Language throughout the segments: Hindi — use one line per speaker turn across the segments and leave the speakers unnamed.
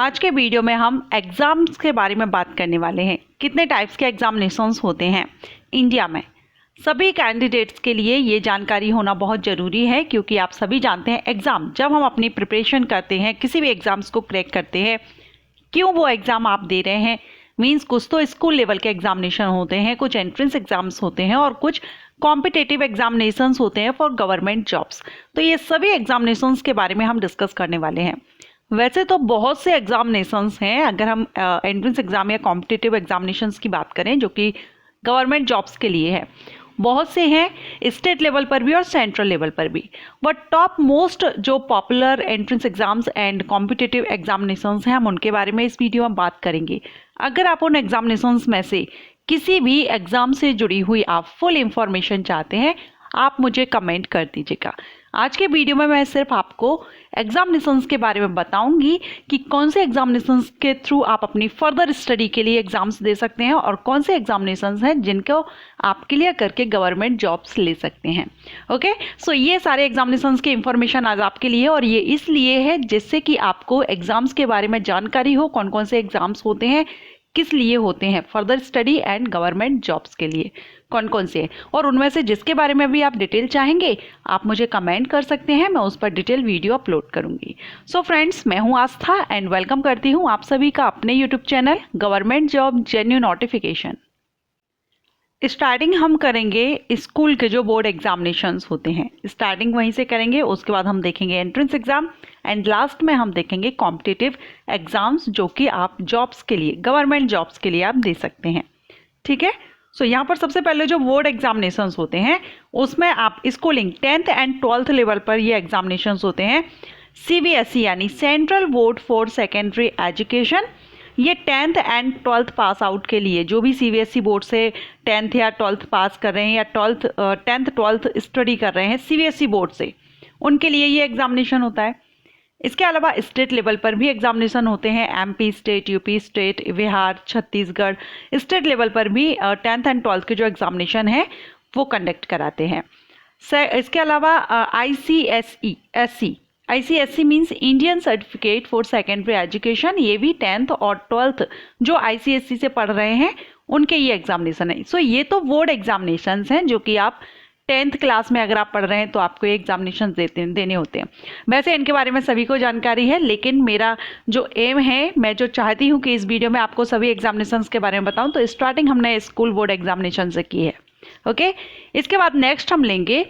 आज के वीडियो में हम एग्ज़ाम्स के बारे में बात करने वाले हैं। कितने टाइप्स के एग्जामिनेशंस होते हैं इंडिया में। सभी कैंडिडेट्स के लिए ये जानकारी होना बहुत ज़रूरी है, क्योंकि आप सभी जानते हैं एग्ज़ाम जब हम अपनी प्रिपरेशन करते हैं, किसी भी एग्ज़ाम्स को क्रैक करते हैं, क्यों वो एग्ज़ाम आप दे रहे हैं। मीन्स कुछ तो स्कूल लेवल के एग्जामिनेशन होते हैं, कुछ एंट्रेंस एग्ज़ाम्स होते हैं और कुछ कॉम्पिटिटिव एग्जामिनेशंस होते हैं फॉर गवर्नमेंट जॉब्स। तो ये सभी एग्जामिनेशंस के बारे में हम डिस्कस करने वाले हैं। वैसे तो बहुत से एग्जामिनेशंस हैं, अगर हम एंट्रेंस एग्ज़ाम या कॉम्पिटिटिव एग्जामिनेशंस की बात करें जो कि गवर्नमेंट जॉब्स के लिए है, बहुत से हैं स्टेट लेवल पर भी और सेंट्रल लेवल पर भी। बट टॉप मोस्ट जो popular entrance exams and competitive examinations हैं, हम उनके बारे में इस वीडियो में बात करेंगे। अगर आप उन एग्जामिनेशंस में से किसी भी एग्ज़ाम से जुड़ी हुई आप फुल इंफॉर्मेशन चाहते हैं, आप मुझे कमेंट कर दीजिएगा। आज के वीडियो में मैं सिर्फ आपको एग्जामिनेशंस के बारे में बताऊंगी कि कौन से एग्जामिनेशंस के थ्रू आप अपनी फर्दर स्टडी के लिए एग्जाम्स दे सकते हैं और कौन से एग्जामिनेशंस हैं जिनको आप क्लियर करके गवर्नमेंट जॉब्स ले सकते हैं। ओके, सो ये सारे एग्जामिनेशंस की इंफॉर्मेशन आज आपके लिए, और ये इसलिए है जिससे कि आपको एग्जाम्स के बारे में जानकारी हो, कौन कौन से एग्जाम्स होते हैं, किस लिए होते हैं, further study and government jobs के लिए कौन कौन से हैं, और उनमें से जिसके बारे में भी आप डिटेल चाहेंगे आप मुझे कमेंट कर सकते हैं, मैं उस पर डिटेल वीडियो अपलोड करूंगी। सो फ्रेंड्स, मैं हूं आस्था एंड वेलकम करती हूं आप सभी का अपने YouTube channel government job genuine notification. Starting हम करेंगे स्कूल के जो बोर्ड एग्जामिनेशंस होते हैं, स्टार्टिंग वहीं से करेंगे। उसके बाद हम देखेंगे एंट्रेंस एग्जाम एंड लास्ट में हम देखेंगे कॉम्पिटिटिव एग्जाम्स जो कि आप जॉब्स के लिए, गवर्नमेंट जॉब्स के लिए आप दे सकते हैं। ठीक है, सो यहाँ पर सबसे पहले जो बोर्ड एग्जामिनेशंस होते हैं उसमें आप schooling 10th and 12th level पर ये एग्जामिनेशंस होते हैं। CBSE यानी central board for secondary education, ये 10th and 12th pass out के लिए, जो भी CBSE बोर्ड से 10th या 12th पास कर रहे हैं या 10th 12th स्टडी कर रहे हैं CBSE बोर्ड से, उनके लिए ये एग्जामिनेशन होता है। इसके अलावा स्टेट लेवल पर भी एग्जामिनेशन होते हैं। MP state, UP state, Bihar, Chhattisgarh state level पर भी 10th एंड 12th के जो एग्जामिनेशन है वो कंडक्ट कराते हैं। इसके अलावा ICSE means Indian certificate for secondary education, ये भी 10th और 12th जो ICSE से पढ़ रहे हैं उनके ये एग्जामिनेशन है। सो ये तो बोर्ड एग्जामिनेशन हैं जो कि आप 10th क्लास में अगर आप पढ़ रहे हैं तो आपको ये एग्जामिनेशन देने होते हैं। वैसे इनके बारे में सभी को जानकारी है, लेकिन मेरा जो एम है, मैं जो चाहती हूँ कि इस वीडियो में आपको सभी एग्जामिनेशंस के बारे में बताऊँ, तो स्टार्टिंग हमने स्कूल बोर्ड एग्जामिनेशन से की है। ओके, इसके बाद नेक्स्ट हम लेंगे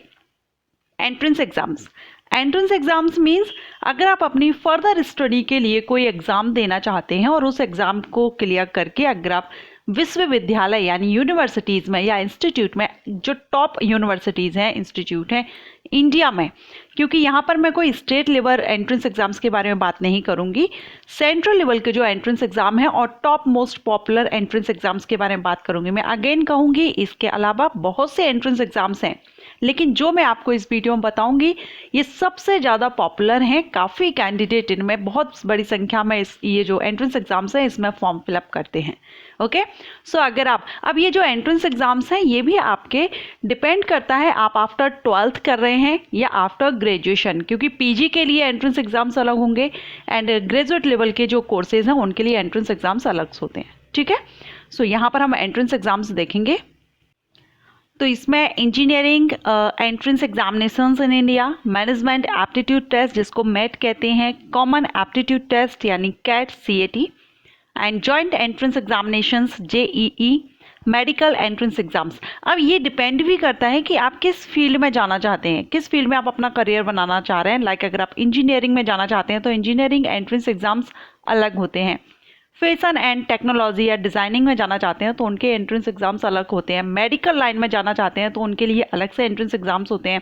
entrance exams. Entrance exams means अगर आप अपनी फर्दर स्टडी के लिए कोई एग्ज़ाम देना चाहते हैं और उस एग्ज़ाम को क्लियर करके अगर आप विश्वविद्यालय यानी यूनिवर्सिटीज़ में या इंस्टीट्यूट में, जो टॉप यूनिवर्सिटीज़ हैं, इंस्टीट्यूट हैं इंडिया में, क्योंकि यहाँ पर मैं कोई स्टेट लेवल एंट्रेंस एग्जाम्स के बारे में बात नहीं करूँगी, सेंट्रल लेवल के जो एंट्रेंस एग्जाम है और top most popular entrance exams के बारे में बात करूँगी। मैं अगेन कहूँगी, इसके अलावा बहुत से एंट्रेंस एग्जाम्स हैं, लेकिन जो मैं आपको इस वीडियो में बताऊंगी ये सबसे ज़्यादा पॉपुलर हैं। काफ़ी कैंडिडेट इनमें बहुत बड़ी संख्या में ये जो एंट्रेंस एग्जाम्स हैं इसमें फॉर्म फिलअप करते हैं। ओके, सो अगर आप अब ये जो एंट्रेंस एग्जाम्स हैं ये भी आपके डिपेंड करता है आप आफ्टर 12th कर रहे हैं या आफ्टर ग्रेजुएशन, क्योंकि PG के लिए एंट्रेंस एग्जाम्स अलग होंगे एंड ग्रेजुएट लेवल के जो कोर्सेज हैं उनके लिए एंट्रेंस एग्जाम्स अलग होते हैं। ठीक है, सो यहाँ पर हम एंट्रेंस एग्जाम्स देखेंगे। तो इसमें engineering entrance examinations in India, management aptitude test जिसको MET कहते हैं, कॉमन एप्टीट्यूड टेस्ट यानी CAT and joint entrance examinations JEE, medical entrance exams. अब ये डिपेंड भी करता है कि आप किस फील्ड में जाना चाहते हैं, किस फील्ड में आप अपना करियर बनाना चाह रहे हैं। लाइक अगर आप इंजीनियरिंग में जाना चाहते हैं तो इंजीनियरिंग एंट्रेंस एग्जाम्स अलग होते हैं। फैशन एंड टेक्नोलॉजी या डिज़ाइनिंग में जाना चाहते हैं तो उनके एंट्रेंस एग्जाम्स अलग होते हैं। मेडिकल लाइन में जाना चाहते हैं तो उनके लिए अलग से एंट्रेंस एग्जाम्स होते हैं।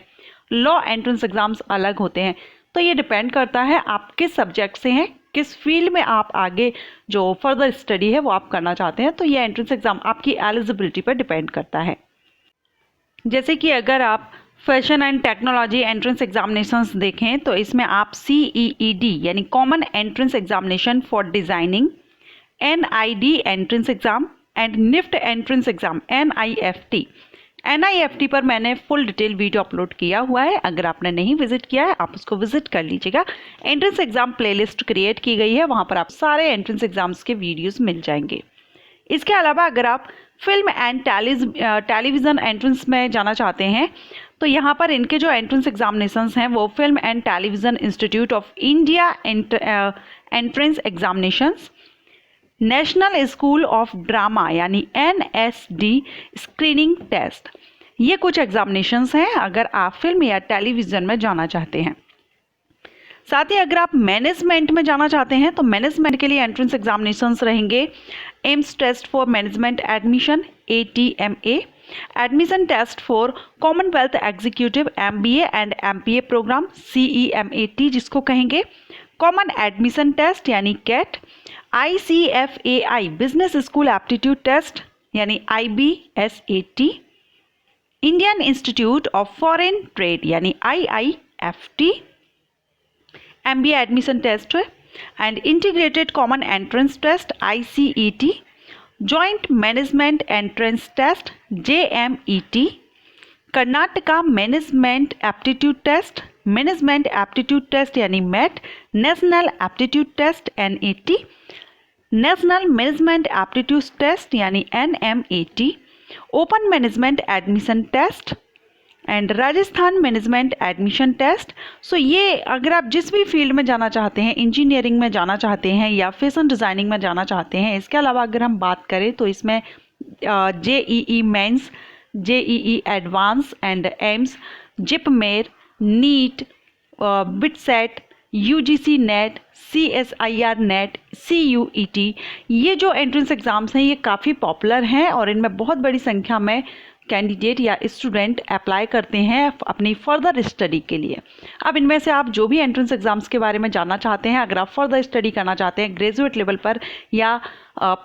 लॉ एंट्रेंस एग्जाम्स अलग होते हैं। तो ये डिपेंड करता है आप किस सब्जेक्ट से हैं, किस फील्ड में आप आगे जो फर्दर स्टडी है वो आप करना चाहते हैं। तो ये एंट्रेंस एग्ज़ाम आपकी एलिजिबिलिटी पर डिपेंड करता है। जैसे कि अगर आप fashion and technology entrance examinations देखें तो इसमें आप CEED यानी common entrance examination for designing, NID entrance exam and NIFT entrance exam NIFT, NIFT पर मैंने फुल डिटेल वीडियो अपलोड किया हुआ है, अगर आपने नहीं विजिट किया है आप उसको विजिट कर लीजिएगा। एंट्रेंस एग्जाम प्लेलिस्ट क्रिएट की गई है, वहाँ पर आप सारे एंट्रेंस एग्जाम्स के वीडियोस मिल जाएंगे। इसके अलावा अगर आप फिल्म एंड टेलीविज़न एंट्रेंस में जाना चाहते हैं तो यहाँ पर इनके जो एंट्रेंस एग्जामिनेशंस हैं वो film and television institute of India entrance examinations, national school of drama यानी NSD स्क्रीनिंग टेस्ट, ये कुछ एग्जामिनेशंस हैं अगर आप फिल्म या टेलीविज़न में जाना चाहते हैं। साथ ही अगर आप मैनेजमेंट में जाना चाहते हैं तो मैनेजमेंट के लिए एंट्रेंस एग्जामिनेशंस रहेंगे AIMS test for management admission ATMA, admission test for commonwealth executive MBA and MPA program CEMAT जिसको कहेंगे, कॉमन एडमिशन टेस्ट यानी CAT, ICFAI business school aptitude test यानी IBSAT, Indian institute of foreign trade यानी IIFT, MBA admission test and integrated common entrance test ICET, joint management entrance test JMET, Karnataka management aptitude test यानी MET, national aptitude test NAT, national management aptitude test यानी NMAT, open management admission test and Rajasthan management admission test. So ये अगर आप जिस भी फील्ड में जाना चाहते हैं, इंजीनियरिंग में जाना चाहते हैं या फैशन डिज़ाइनिंग में जाना चाहते हैं। इसके अलावा अगर हम बात करें तो इसमें JEE mains, JEE advance and AIIMS, JIPMER, NEET, BITSAT, UGC NET, CSIR NET, CUET, ये जो एंट्रेंस एग्ज़ाम्स हैं ये काफ़ी पॉपुलर हैं और इनमें बहुत बड़ी संख्या में कैंडिडेट या स्टूडेंट अप्लाई करते हैं अपनी फर्दर स्टडी के लिए। अब इनमें से आप जो भी एंट्रेंस एग्ज़ाम्स के बारे में जानना चाहते हैं, अगर आप फर्दर स्टडी करना चाहते हैं ग्रेजुएट लेवल पर या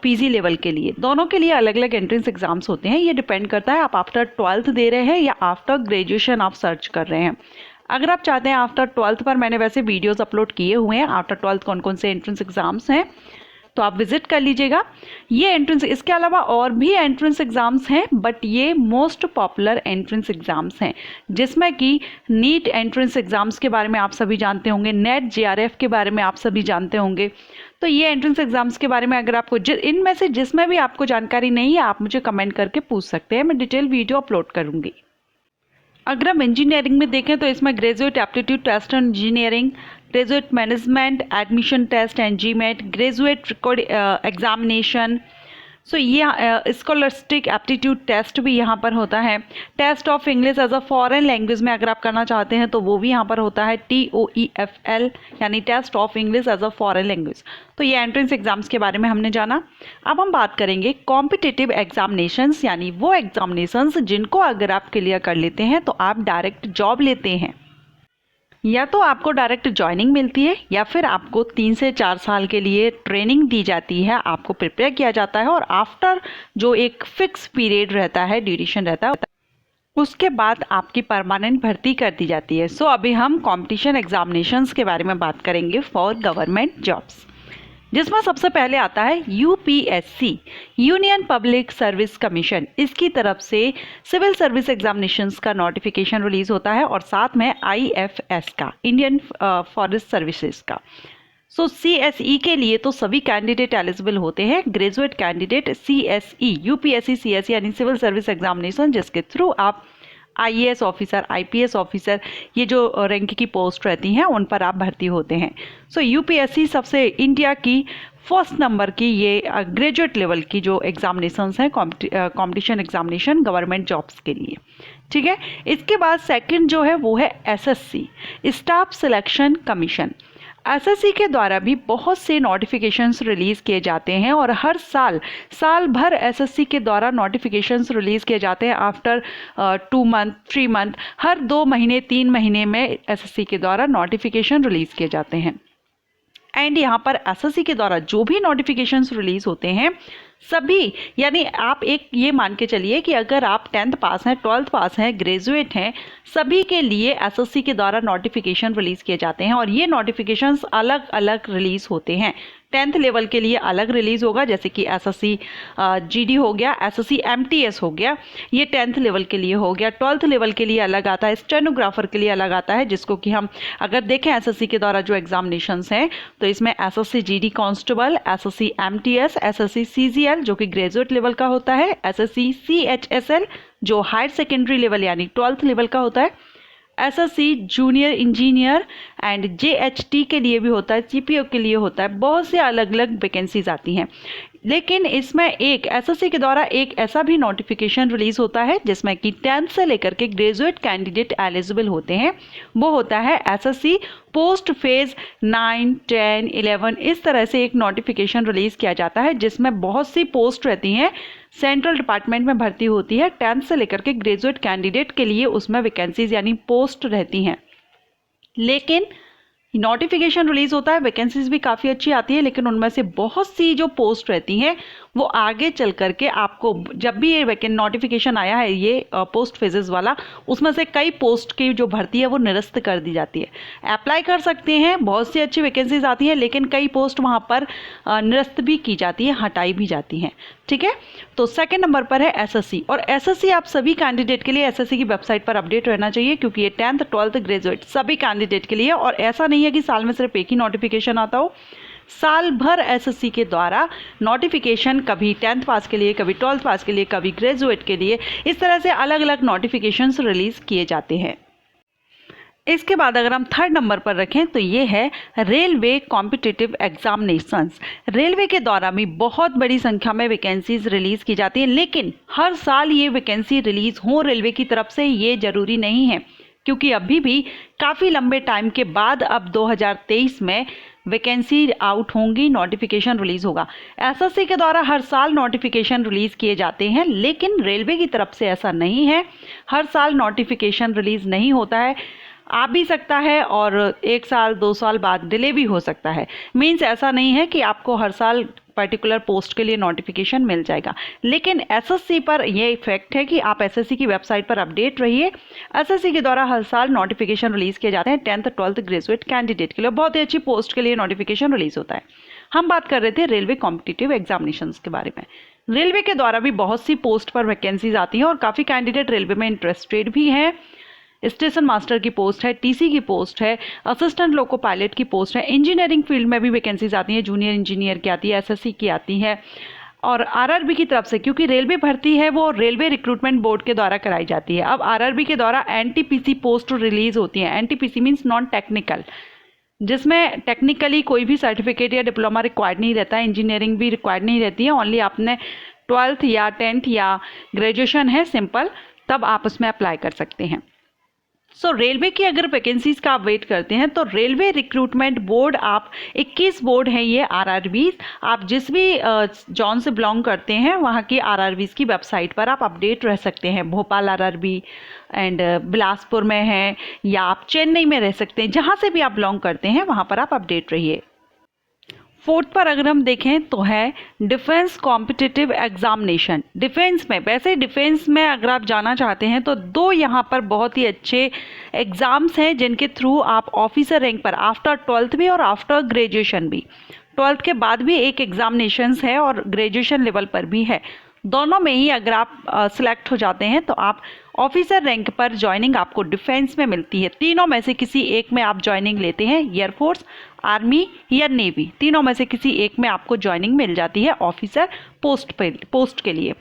PG लेवल के लिए, दोनों के लिए अलग अलग एंट्रेंस एग्ज़ाम्स होते हैं। ये डिपेंड करता है आप आफ्टर 12th दे रहे हैं या आफ्टर ग्रेजुएशन आप सर्च कर रहे हैं। अगर आप चाहते हैं आफ्टर 12th पर, मैंने वैसे वीडियोज़ अपलोड किए हुए हैं आफ्टर 12th कौन कौन से एंट्रेंस एग्ज़ाम्स हैं, तो आप विजिट कर लीजिएगा। ये एंट्रेंस, इसके अलावा और भी एंट्रेंस एग्ज़ाम्स हैं बट ये मोस्ट पॉपुलर एंट्रेंस एग्ज़ाम्स हैं, जिसमें कि नीट एंट्रेंस एग्ज़ाम्स के बारे में आप सभी जानते होंगे, नेट JRF के बारे में आप सभी जानते होंगे। तो ये एंट्रेंस एग्ज़ाम्स के बारे में अगर आपको इनमें से जिसमें भी आपको जानकारी नहीं है आप मुझे कमेंट करके पूछ सकते हैं, मैं डिटेल वीडियो अपलोड करूँगी। अगर हम इंजीनियरिंग में देखें तो इसमें graduate aptitude test and engineering, graduate management admission test and GMAT, graduate record examination, so ये स्कॉलस्टिक एप्टीट्यूड टेस्ट भी यहाँ पर होता है। Test of English as a foreign language में अगर आप करना चाहते हैं तो वो भी यहाँ पर होता है TOEFL यानी test of English as a foreign language. तो ये एंट्रेंस एग्जाम्स के बारे में हमने जाना। अब हम बात करेंगे कॉम्पिटिटिव एग्जामिनेशंस यानी वो एग्जामिनेशंस जिनको अगर आप क्लियर कर लेते हैं तो आप डायरेक्ट जॉब लेते हैं, या तो आपको डायरेक्ट ज्वाइनिंग मिलती है या फिर आपको 3 से 4 साल के लिए ट्रेनिंग दी जाती है, आपको प्रिपेयर किया जाता है और आफ्टर जो एक फिक्स पीरियड रहता है, ड्यूरेशन रहता है, उसके बाद आपकी परमानेंट भर्ती कर दी जाती है। सो अभी हम कंपटीशन एग्जामिनेशंस के बारे में बात करेंगे फॉर गवर्नमेंट जॉब्स, जिसमें सबसे पहले आता है UPSC union public service commission. इसकी तरफ से सिविल सर्विस एग्जामिनेशंस का नोटिफिकेशन रिलीज होता है और साथ में IFS का, इंडियन फॉरेस्ट सर्विसेज का। सो CSE के लिए तो सभी कैंडिडेट एलिजिबल होते हैं। Graduate candidate CSE UPSC CSE यानी सिविल सर्विस एग्जामिनेशन, जिसके थ्रू आप IAS ऑफिसर, IPS ऑफिसर, ये जो रैंक की पोस्ट रहती हैं उन पर आप भर्ती होते हैं। सो UPSC सबसे इंडिया की फर्स्ट नंबर की ये ग्रेजुएट लेवल की जो एग्जामिनेशंस हैं, कॉम्पिटिशन एग्जामिनेशन गवर्नमेंट जॉब्स के लिए, ठीक है। इसके बाद सेकंड जो है वो है SSC staff selection commission. SSC के द्वारा भी बहुत से नोटिफिकेशंस रिलीज़ किए जाते हैं और हर साल भर SSC के द्वारा नोटिफिकेशंस रिलीज़ किए जाते हैं। आफ्टर 2 मंथ 3 मंथ, हर 2 महीने 3 महीने में SSC के द्वारा नोटिफिकेशन रिलीज़ किए जाते हैं। एंड यहाँ पर SSC के द्वारा जो भी नोटिफिकेशंस रिलीज़ होते हैं सभी, यानी आप एक ये मान के चलिए कि अगर आप 10th पास हैं, 12th पास हैं, ग्रेजुएट हैं, सभी के लिए एसएससी के द्वारा नोटिफिकेशन रिलीज़ किए जाते हैं और ये नोटिफिकेशंस अलग अलग रिलीज़ होते हैं। 10th लेवल के लिए अलग रिलीज़ होगा, जैसे कि एसएससी जीडी हो गया, एसएससी एमटीएस हो गया, ये 10th लेवल के लिए हो गया। 12th लेवल के लिए अलग आता है, स्टेनोग्राफर के लिए अलग आता है, जिसको कि हम अगर देखें एसएससी के द्वारा जो एग्जामिनेशंस हैं तो इसमें SSC GD constable, SSC MTS, SSC CGL जो कि ग्रेजुएट लेवल का होता है, एसएससी सीएचएसएल जो हायर सेकेंडरी लेवल यानी 12th लेवल का होता है, एसएससी जूनियर इंजीनियर एंड जेएचटी के लिए भी होता है, सीपीओ के लिए होता है। बहुत से अलग अलग वैकेंसीज आती हैं, लेकिन इसमें एक एसएससी के द्वारा एक ऐसा भी नोटिफिकेशन रिलीज होता है जिसमें कि 10th से लेकर के ग्रेजुएट कैंडिडेट एलिजिबल होते हैं। वो होता है एसएससी पोस्ट फेज 9, 10, 11 इस तरह से एक नोटिफिकेशन रिलीज किया जाता है जिसमें बहुत सी पोस्ट रहती हैं, सेंट्रल डिपार्टमेंट में भर्ती होती है। 10th से लेकर के ग्रेजुएट कैंडिडेट के लिए उसमें वैकेंसीज यानी पोस्ट रहती हैं, लेकिन नोटिफिकेशन रिलीज होता है, वैकेंसीज भी काफ़ी अच्छी आती है, लेकिन उनमें से बहुत सी जो पोस्ट रहती हैं वो आगे चल करके आपको जब भी ये नोटिफिकेशन आया है ये पोस्ट फेजेस वाला, उसमें से कई पोस्ट की जो भर्ती है वो निरस्त कर दी जाती है। अप्लाई कर सकते हैं, बहुत सी अच्छी वैकेंसीज आती हैं, लेकिन कई पोस्ट वहाँ पर निरस्त भी की जाती है, हटाई भी जाती हैं। ठीक है, तो सेकंड नंबर पर है एसएससी, और एसएससी आप सभी कैंडिडेट के लिए एसएससी की वेबसाइट पर अपडेट रहना चाहिए, क्योंकि ये 10th 12th ग्रेजुएट सभी कैंडिडेट के लिए, और ऐसा नहीं है कि साल में सिर्फ एक ही नोटिफिकेशन आता हो। साल भर एसएससी के द्वारा नोटिफिकेशन कभी 10th पास के लिए, कभी 12th पास के लिए, कभी ग्रेजुएट के लिए, इस तरह से अलग अलग नोटिफिकेशंस रिलीज किए जाते हैं। इसके बाद अगर हम थर्ड नंबर पर रखें तो ये है रेलवे कॉम्पिटिटिव एग्जामिनेशंस। रेलवे के द्वारा भी बहुत बड़ी संख्या में वैकेंसीज रिलीज की जाती हैं, लेकिन हर साल ये वैकेंसी रिलीज हो रेलवे की तरफ से ये जरूरी नहीं है, क्योंकि अभी भी काफ़ी लंबे टाइम के बाद अब 2023 में वैकेंसी आउट होंगी, नोटिफिकेशन रिलीज होगा। एसएससी के द्वारा हर साल नोटिफिकेशन रिलीज किए जाते हैं, लेकिन रेलवे की तरफ से ऐसा नहीं है, हर साल नोटिफिकेशन रिलीज नहीं होता है, आ भी सकता है और 1 साल 2 साल बाद डिले भी हो सकता है। मीन्स ऐसा नहीं है कि आपको हर साल पर्टिकुलर पोस्ट के लिए नोटिफिकेशन मिल जाएगा, लेकिन एसएससी पर यह इफेक्ट है कि आप एसएससी की वेबसाइट पर अपडेट रहिए। एसएससी के द्वारा हर साल नोटिफिकेशन रिलीज किए जाते हैं 10th 12th ग्रेजुएट कैंडिडेट के लिए, बहुत ही अच्छी पोस्ट के लिए नोटिफिकेशन रिलीज होता है। हम बात कर रहे थे रेलवे कॉम्पिटिटिव एग्जामिनेशंस के बारे में। रेलवे के द्वारा भी बहुत सी पोस्ट पर वैकेंसीज आती हैं और काफ़ी कैंडिडेट रेलवे में इंटरेस्टेड भी हैं। स्टेशन मास्टर की पोस्ट है, टीसी की पोस्ट है, असिस्टेंट लोको पायलट की पोस्ट है, इंजीनियरिंग फील्ड में भी वैकेंसीज आती हैं, जूनियर इंजीनियर की आती है, एसएससी की आती है, और आरआरबी की तरफ से, क्योंकि रेलवे भर्ती है वो रेलवे रिक्रूटमेंट बोर्ड के द्वारा कराई जाती है। अब आरआरबी के द्वारा एनटीपीसी पोस्ट रिलीज होती है। एनटीपीसी मीन्स नॉन टेक्निकल, जिसमें टेक्निकली कोई भी सर्टिफिकेट या डिप्लोमा रिक्वायर्ड नहीं रहता है, इंजीनियरिंग भी रिक्वायर्ड नहीं रहती है, ओनली आपने 12th या 10th या ग्रेजुएशन है सिंपल, तब आप उसमें अप्लाई कर सकते हैं। सो रेलवे की अगर वैकेंसीज का आप वेट करते हैं तो रेलवे रिक्रूटमेंट बोर्ड, आप 21 बोर्ड हैं ये आरआरबीज, आप जिस भी जॉन से बिलोंग करते हैं वहाँ की आरआरबीज की वेबसाइट पर आप अपडेट रह सकते हैं। भोपाल आरआरबी एंड बिलासपुर में है, या आप चेन्नई में रह सकते हैं, जहाँ से भी आप बिलोंग करते हैं वहाँ पर आप अपडेट रहिए। फोर्थ पर अगर हम देखें तो है डिफेंस कॉम्पिटिटिव एग्जामिनेशन। डिफेंस में, वैसे डिफेंस में अगर आप जाना चाहते हैं तो 2 यहाँ पर बहुत ही अच्छे एग्ज़ाम्स हैं जिनके थ्रू आप ऑफिसर रैंक पर आफ्टर 12th भी और आफ्टर ग्रेजुएशन भी, 12th के बाद भी एक एग्जामिनेशंस है और ग्रेजुएशन लेवल पर भी है। दोनों में ही अगर आप सिलेक्ट हो जाते हैं तो आप ऑफिसर रैंक पर ज्वाइनिंग आपको डिफेंस में मिलती है। तीनों में से किसी एक में आप ज्वाइनिंग लेते हैं, एयरफोर्स, आर्मी या नेवी, तीनों में से किसी एक में आपको ज्वाइनिंग मिल जाती है ऑफिसर पोस्ट के लिए।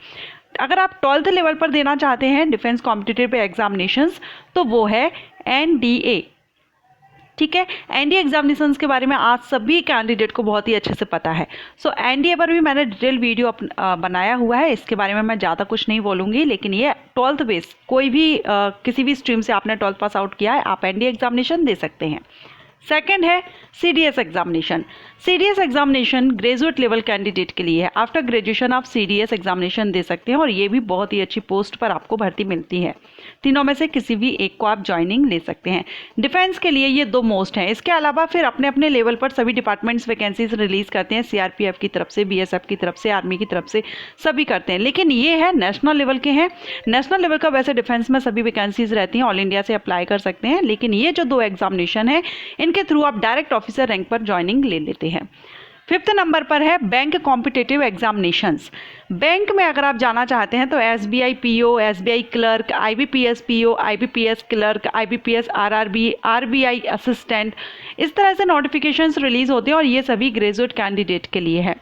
अगर आप 12th लेवल पर देना चाहते हैं डिफेंस कॉम्पिटिटिव एग्जामिनेशंस तो वो है एनडीए। ठीक है, एनडीए एग्जामिनेशंस के बारे में आज सभी कैंडिडेट को बहुत ही अच्छे से पता है। सो एनडीए पर भी मैंने डिटेल वीडियो बनाया हुआ है, इसके बारे में मैं ज़्यादा कुछ नहीं बोलूँगी, लेकिन ये 12th बेस, कोई भी किसी भी स्ट्रीम से आपने 12th पास आउट किया है आप एनडीए एग्जामिनेशन दे सकते हैं। सेकंड है CDS examination. CDS examination graduate level candidate के लिए है। आफ्टर ग्रेजुएशन आप CDS एग्जामिनेशन दे सकते हैं और ये भी बहुत ही अच्छी पोस्ट पर आपको भर्ती मिलती है। तीनों में से किसी भी एक को आप ज्वाइनिंग ले सकते हैं। डिफेंस के लिए ये 2 मोस्ट हैं। इसके अलावा फिर अपने अपने लेवल पर सभी डिपार्टमेंट्स वैकेंसीज रिलीज करते हैं। CRPF की तरफ से, BSF की तरफ से, आर्मी की तरफ से सभी करते हैं, लेकिन ये है नेशनल लेवल के हैं। नेशनल लेवल का वैसे डिफेंस में सभी वैकेंसीज रहती हैं, ऑल इंडिया से अप्लाई कर सकते हैं, लेकिन ये जो 2 एग्जामिनेशन है इनके थ्रू आप डायरेक्ट ऑफिसर रैंक पर ज्वाइनिंग ले लेते हैं। 5th नंबर पर है बैंक कॉम्पिटिटिव एग्जामिनेशंस। बैंक में अगर आप जाना चाहते हैं तो SBI PO, SBI clerk, IBPS PO, IBPS clerk, IBPS RRB, RBI assistant, इस तरह से नोटिफिकेशंस रिलीज होते हैं और ये सभी ग्रेजुएट कैंडिडेट के लिए है।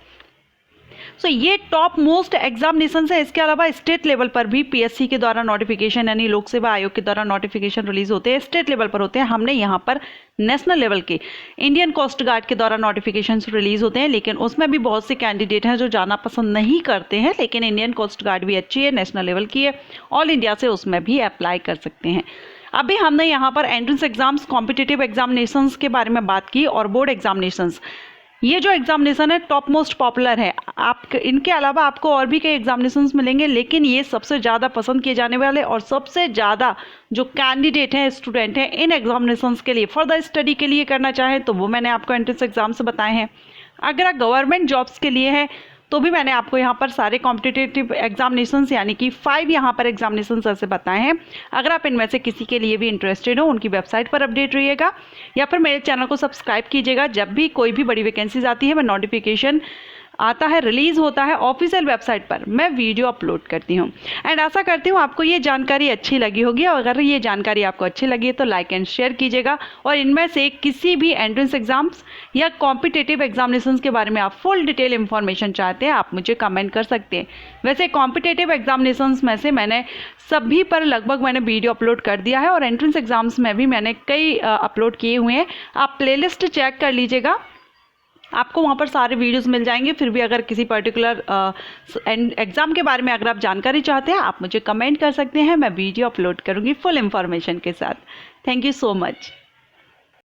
सो ये टॉप मोस्ट एग्जामिनेशन है। इसके अलावा स्टेट लेवल पर भी PSC के द्वारा नोटिफिकेशन यानी लोक सेवा आयोग के द्वारा नोटिफिकेशन रिलीज होते हैं, स्टेट लेवल पर होते हैं। हमने यहाँ पर नेशनल लेवल के इंडियन कोस्ट गार्ड के द्वारा नोटिफिकेशन रिलीज होते हैं, लेकिन उसमें भी बहुत से कैंडिडेट हैं जो जाना पसंद नहीं करते हैं, लेकिन इंडियन कोस्ट गार्ड भी अच्छी है, नेशनल लेवल की है, ऑल इंडिया से उसमें भी अप्लाई कर सकते हैं। अभी हमने यहाँ पर एंट्रेंस एग्जाम्स, कॉम्पिटिटिव एग्जामिनेशंस के बारे में बात की और बोर्ड एग्जामिनेशंस। ये जो एग्जामिनेशन है टॉप मोस्ट पॉपुलर है। आप इनके अलावा आपको और भी कई एग्जामिनेशंस मिलेंगे, लेकिन ये सबसे ज़्यादा पसंद किए जाने वाले और सबसे ज़्यादा जो कैंडिडेट हैं, स्टूडेंट हैं, इन एग्जामिनेशंस के लिए फर्दर स्टडी के लिए करना चाहें तो वो मैंने आपको एंट्रेंस एग्जाम्स बताए हैं। अगर आप गवर्नमेंट जॉब्स के लिए है तो भी मैंने आपको यहाँ पर सारे कॉम्पिटिटिव एग्जामिनेशंस यानी कि 5 यहाँ पर एग्जामिनेशंस ऐसे बताए हैं। अगर आप इनमें से किसी के लिए भी इंटरेस्टेड हो, उनकी वेबसाइट पर अपडेट रहिएगा या फिर मेरे चैनल को सब्सक्राइब कीजिएगा। जब भी कोई भी बड़ी वैकेंसीज आती है, मैं नोटिफिकेशन आता है, रिलीज होता है ऑफिशियल वेबसाइट पर, मैं वीडियो अपलोड करती हूँ। एंड आशा करती हूँ आपको ये जानकारी अच्छी लगी होगी, और अगर ये जानकारी आपको अच्छी लगी है तो लाइक एंड शेयर कीजिएगा। और इनमें से किसी भी एंट्रेंस एग्जाम्स या कॉम्पिटिटिव एग्जामिनेशंस के बारे में आप फुल डिटेल इंफॉर्मेशन चाहते हैं, आप मुझे कमेंट कर सकते हैं। वैसे कॉम्पिटिटिव एग्जामिनेशंस में से मैंने सभी पर लगभग मैंने वीडियो अपलोड कर दिया है, और एंट्रेंस एग्जाम्स में भी मैंने कई अपलोड किए हुए हैं। आप प्लेलिस्ट चेक कर लीजिएगा, आपको वहाँ पर सारे वीडियोस मिल जाएंगे। फिर भी अगर किसी पर्टिकुलर एग्ज़ाम के बारे में अगर आप जानकारी चाहते हैं, आप मुझे कमेंट कर सकते हैं, मैं वीडियो अपलोड करूँगी फुल इंफॉर्मेशन के साथ। Thank you so much.